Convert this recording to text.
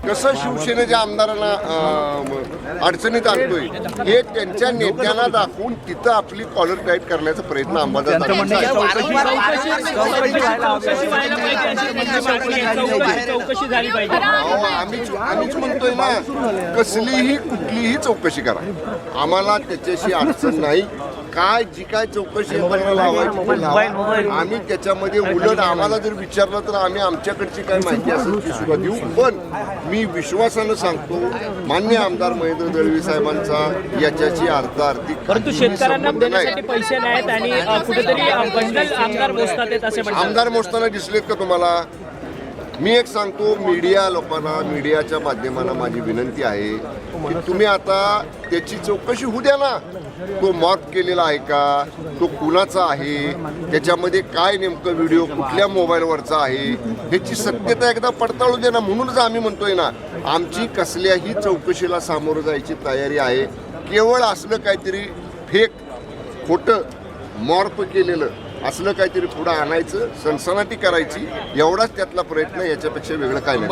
कसं शिवसेनेच्या आमदारांना अडचणीत आणतोय हे त्यांच्या नेत्यांना दाखवून तिथं आपली कॉलर टाईट करण्याचा प्रयत्न अंबादास आम्हीच म्हणतोय ना, कसलीही कुठलीही चौकशी करा, आम्हाला त्याच्याशी अडचण नाही. काय जी काय चौकशी लावायची आम्ही त्याच्यामध्ये उलट आम्हाला जर विचारलं तर आम्ही आमच्याकडची काय माहिती असेल ती सुद्धा देऊ. पण मी विश्वासानं सांगतो, मान्य आमदार महेंद्र दळवी साहेबांचा याच्याची अर्थार्थी परंतु शेतकऱ्यांना देण्यासाठी पैसे नाहीत आणि कुठेतरी बंडल आमदार मोजतात असे म्हणतात. आमदार मोजताना दिसलेत का तुम्हाला? मी एक सांगतो, मीडिया लोकांना, मीडियाच्या माध्यमाला माझी विनंती आहे की तुम्ही आता त्याची चौकशी होऊ द्या ना. तो मॉर्फ केलेला आहे का, तो कुणाचा आहे, त्याच्यामध्ये काय नेमकं व्हिडिओ कुठल्या मोबाईलवरचा आहे ह्याची सत्यता एकदा पडताळू दे ना. म्हणूनच आम्ही म्हणतोय ना, आमची कसल्याही चौकशीला सामोरं जायची तयारी आहे. केवळ असलं काहीतरी फेक, खोटं, मॉर्फ केलेलं असलं काहीतरी पुढं आणायचं, सनसनाटी करायची, एवढाच त्यातला प्रयत्न, याच्यापेक्षा वेगळं काय नाही.